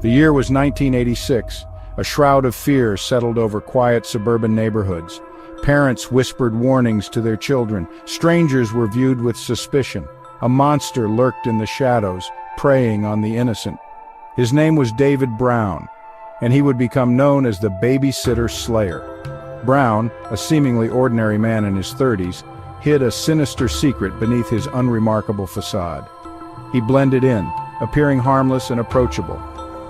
The year was 1986. A shroud of fear settled over quiet suburban neighborhoods. Parents whispered warnings to their children. Strangers were viewed with suspicion. A monster lurked in the shadows, preying on the innocent. His name was David Brown, and he would become known as the Babysitter Slayer. Brown, a seemingly ordinary man in his 30s, hid a sinister secret beneath his unremarkable facade. He blended in, appearing harmless and approachable.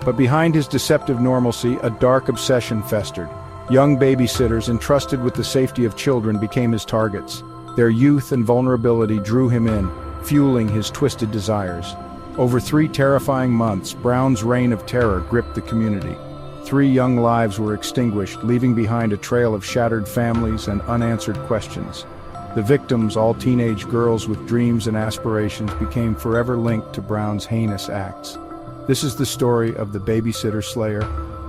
But behind his deceptive normalcy, a dark obsession festered. Young babysitters entrusted with the safety of children became his targets. Their youth and vulnerability drew him in, fueling his twisted desires. Over 3 terrifying months, Brown's reign of terror gripped the community. 3 young lives were extinguished, leaving behind a trail of shattered families and unanswered questions. The victims, all teenage girls with dreams and aspirations, became forever linked to Brown's heinous acts. This is the story of the Babysitter Slayer,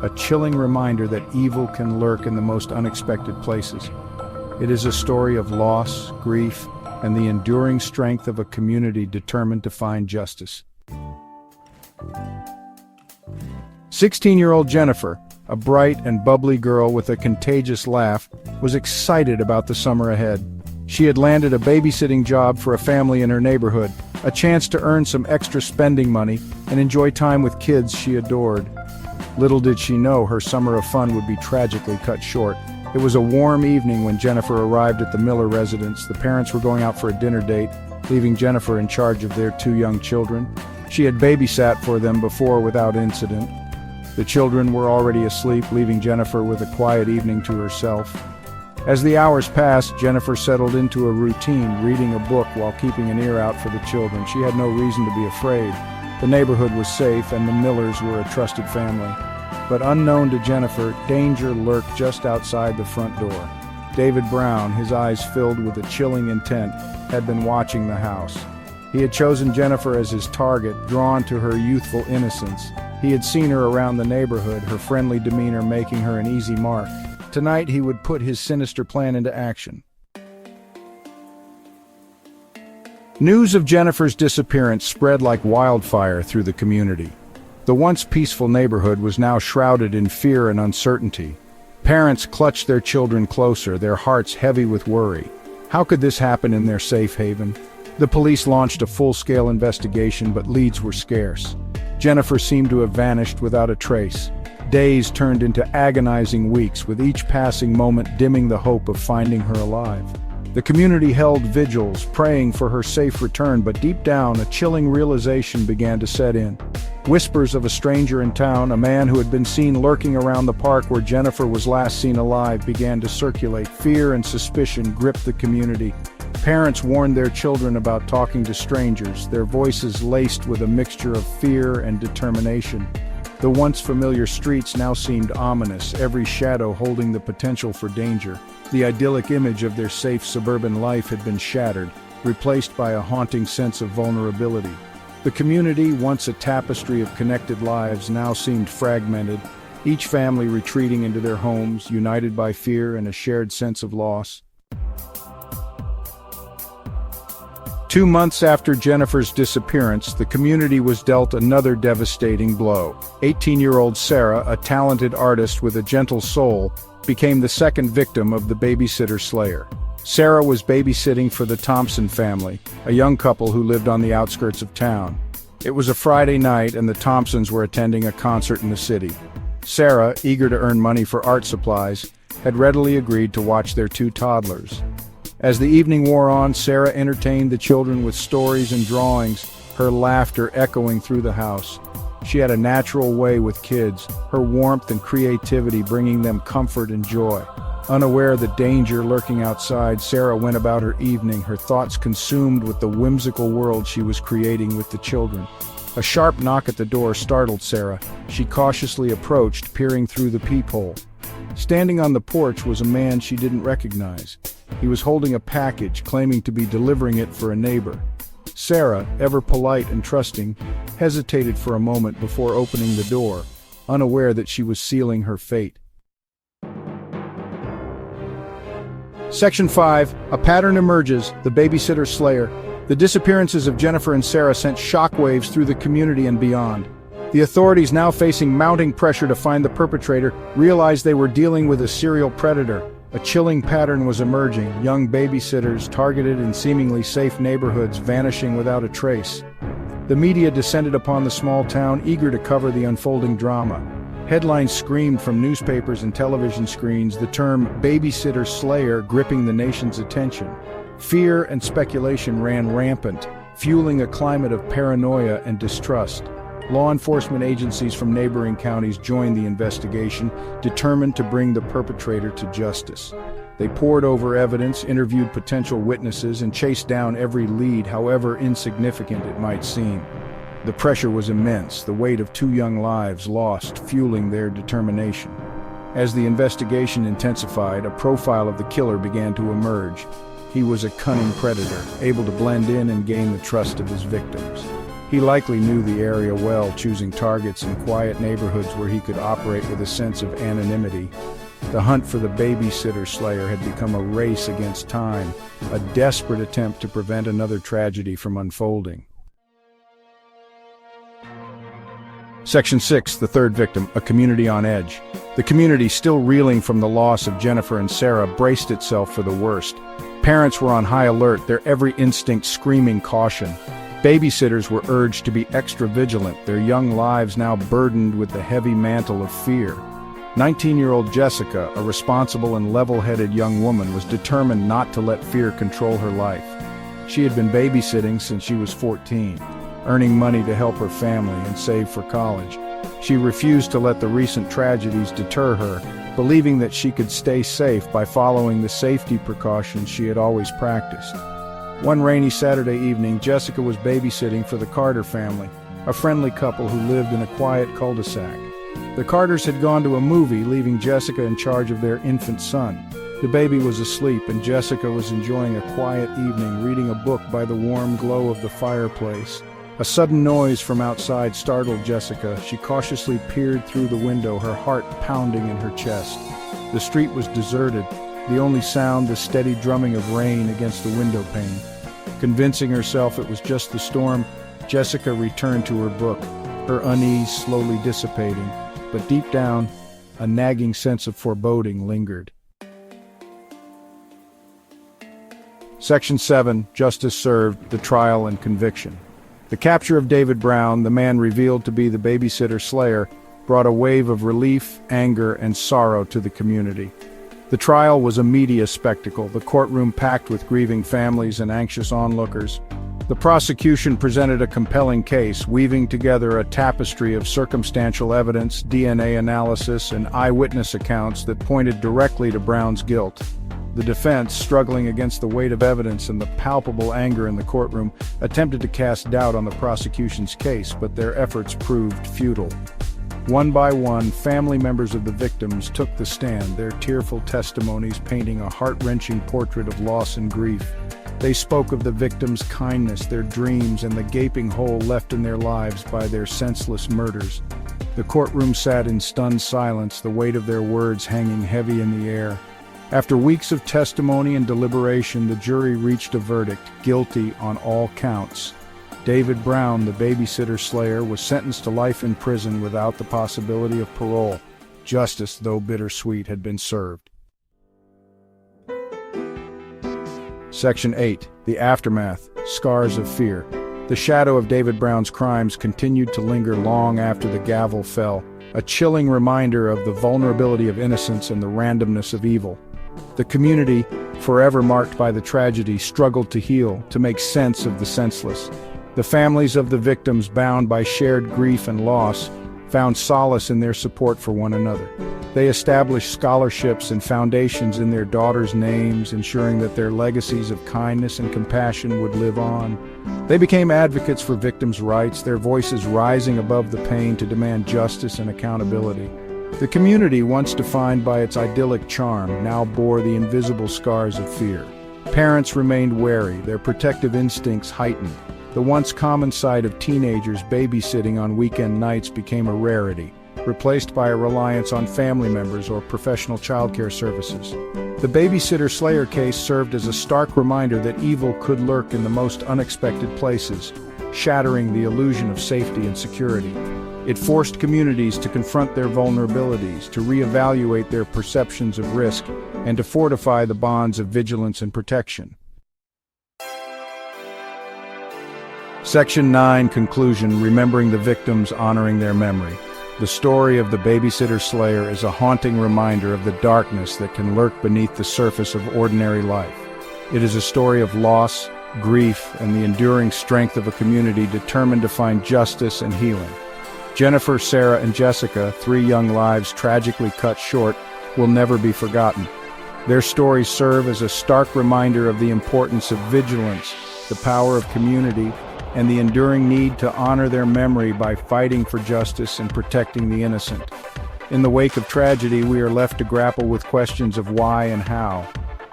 a chilling reminder that evil can lurk in the most unexpected places. It is a story of loss, grief, and the enduring strength of a community determined to find justice. 16-year-old Jennifer, a bright and bubbly girl with a contagious laugh, was excited about the summer ahead. She had landed a babysitting job for a family in her neighborhood, a chance to earn some extra spending money and enjoy time with kids she adored. Little did she know her summer of fun would be tragically cut short. It was a warm evening when Jennifer arrived at the Miller residence. The parents were going out for a dinner date, leaving Jennifer in charge of their 2 young children. She had babysat for them before without incident. The children were already asleep, leaving Jennifer with a quiet evening to herself. As the hours passed, Jennifer settled into a routine, reading a book while keeping an ear out for the children. She had no reason to be afraid. The neighborhood was safe, and the Millers were a trusted family. But unknown to Jennifer, danger lurked just outside the front door. David Brown, his eyes filled with a chilling intent, had been watching the house. He had chosen Jennifer as his target, drawn to her youthful innocence. He had seen her around the neighborhood, her friendly demeanor making her an easy mark. Tonight he would put his sinister plan into action. News of Jennifer's disappearance spread like wildfire through the community. The once peaceful neighborhood was now shrouded in fear and uncertainty. Parents clutched their children closer, their hearts heavy with worry. How could this happen in their safe haven? The police launched a full-scale investigation, but leads were scarce. Jennifer seemed to have vanished without a trace. Days turned into agonizing weeks, with each passing moment dimming the hope of finding her alive. The community held vigils, praying for her safe return, but deep down, a chilling realization began to set in. Whispers of a stranger in town, a man who had been seen lurking around the park where Jennifer was last seen alive, began to circulate. Fear and suspicion gripped the community. Parents warned their children about talking to strangers, their voices laced with a mixture of fear and determination. The once familiar streets now seemed ominous, every shadow holding the potential for danger. The idyllic image of their safe suburban life had been shattered, replaced by a haunting sense of vulnerability. The community, once a tapestry of connected lives, now seemed fragmented, each family retreating into their homes, united by fear and a shared sense of loss. 2 months after Jennifer's disappearance, the community was dealt another devastating blow. 18-year-old Sarah, a talented artist with a gentle soul, became the second victim of the Babysitter Slayer. Sarah was babysitting for the Thompson family, a young couple who lived on the outskirts of town. It was a Friday night, and the Thompsons were attending a concert in the city. Sarah, eager to earn money for art supplies, had readily agreed to watch their 2 toddlers. As the evening wore on, Sarah entertained the children with stories and drawings, her laughter echoing through the house. She had a natural way with kids, her warmth and creativity bringing them comfort and joy. Unaware of the danger lurking outside, Sarah went about her evening, her thoughts consumed with the whimsical world she was creating with the children. A sharp knock at the door startled Sarah. She cautiously approached, peering through the peephole. Standing on the porch was a man she didn't recognize. He was holding a package, claiming to be delivering it for a neighbor. Sarah, ever polite and trusting, hesitated for a moment before opening the door, unaware that she was sealing her fate. Section 5. A pattern emerges, the Babysitter Slayer. The disappearances of Jennifer and Sarah sent shockwaves through the community and beyond. The authorities, now facing mounting pressure to find the perpetrator, realized they were dealing with a serial predator. A chilling pattern was emerging, young babysitters targeted in seemingly safe neighborhoods vanishing without a trace. The media descended upon the small town, eager to cover the unfolding drama. Headlines screamed from newspapers and television screens, the term Babysitter Slayer gripping the nation's attention. Fear and speculation ran rampant, fueling a climate of paranoia and distrust. Law enforcement agencies from neighboring counties joined the investigation, determined to bring the perpetrator to justice. They pored over evidence, interviewed potential witnesses, and chased down every lead, however insignificant it might seem. The pressure was immense, the weight of 2 young lives lost, fueling their determination. As the investigation intensified, a profile of the killer began to emerge. He was a cunning predator, able to blend in and gain the trust of his victims. He likely knew the area well, choosing targets in quiet neighborhoods where he could operate with a sense of anonymity. The hunt for the Babysitter Slayer had become a race against time, a desperate attempt to prevent another tragedy from unfolding. Section 6, the third victim, a community on edge. The community, still reeling from the loss of Jennifer and Sarah, braced itself for the worst. Parents were on high alert, their every instinct screaming caution. Babysitters were urged to be extra vigilant, their young lives now burdened with the heavy mantle of fear. 19-year-old Jessica, a responsible and level-headed young woman, was determined not to let fear control her life. She had been babysitting since she was 14, earning money to help her family and save for college. She refused to let the recent tragedies deter her, believing that she could stay safe by following the safety precautions she had always practiced. One rainy Saturday evening, Jessica was babysitting for the Carter family, a friendly couple who lived in a quiet cul-de-sac. The Carters had gone to a movie, leaving Jessica in charge of their infant son. The baby was asleep, and Jessica was enjoying a quiet evening, reading a book by the warm glow of the fireplace. A sudden noise from outside startled Jessica. She cautiously peered through the window, her heart pounding in her chest. The street was deserted, the only sound the steady drumming of rain against the window pane. Convincing herself it was just the storm, Jessica returned to her book, her unease slowly dissipating, but deep down, a nagging sense of foreboding lingered. Section 7, Justice Served, the Trial and Conviction. The capture of David Brown, the man revealed to be the Babysitter Slayer, brought a wave of relief, anger, and sorrow to the community. The trial was a media spectacle, the courtroom packed with grieving families and anxious onlookers. The prosecution presented a compelling case, weaving together a tapestry of circumstantial evidence, DNA analysis, and eyewitness accounts that pointed directly to Brown's guilt. The defense, struggling against the weight of evidence and the palpable anger in the courtroom, attempted to cast doubt on the prosecution's case, but their efforts proved futile. One by one, family members of the victims took the stand, their tearful testimonies painting a heart-wrenching portrait of loss and grief. They spoke of the victims' kindness, their dreams, and the gaping hole left in their lives by their senseless murders. The courtroom sat in stunned silence, the weight of their words hanging heavy in the air. After weeks of testimony and deliberation, the jury reached a verdict, guilty on all counts. David Brown, the Babysitter Slayer, was sentenced to life in prison without the possibility of parole. Justice, though bittersweet, had been served. Section 8, The Aftermath, Scars of Fear. The shadow of David Brown's crimes continued to linger long after the gavel fell, a chilling reminder of the vulnerability of innocence and the randomness of evil. The community, forever marked by the tragedy, struggled to heal, to make sense of the senseless. The families of the victims, bound by shared grief and loss, found solace in their support for one another. They established scholarships and foundations in their daughters' names, ensuring that their legacies of kindness and compassion would live on. They became advocates for victims' rights, their voices rising above the pain to demand justice and accountability. The community, once defined by its idyllic charm, now bore the invisible scars of fear. Parents remained wary, their protective instincts heightened. The once common sight of teenagers babysitting on weekend nights became a rarity, replaced by a reliance on family members or professional childcare services. The Babysitter Slayer case served as a stark reminder that evil could lurk in the most unexpected places, shattering the illusion of safety and security. It forced communities to confront their vulnerabilities, to reevaluate their perceptions of risk, and to fortify the bonds of vigilance and protection. Section 9, Conclusion, Remembering the Victims, Honoring Their Memory. The story of the Babysitter Slayer is a haunting reminder of the darkness that can lurk beneath the surface of ordinary life. It is a story of loss, grief, and the enduring strength of a community determined to find justice and healing. Jennifer, Sarah, and Jessica, 3 young lives tragically cut short, will never be forgotten. Their stories serve as a stark reminder of the importance of vigilance, the power of community, and the enduring need to honor their memory by fighting for justice and protecting the innocent. In the wake of tragedy, we are left to grapple with questions of why and how.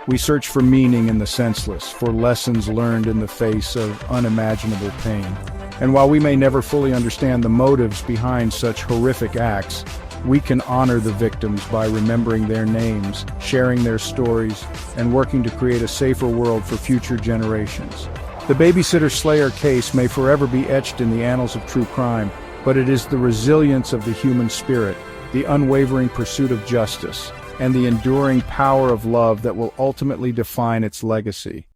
We search for meaning in the senseless, for lessons learned in the face of unimaginable pain. And while we may never fully understand the motives behind such horrific acts, we can honor the victims by remembering their names, sharing their stories, and working to create a safer world for future generations. The Babysitter Slayer case may forever be etched in the annals of true crime, but it is the resilience of the human spirit, the unwavering pursuit of justice, and the enduring power of love that will ultimately define its legacy.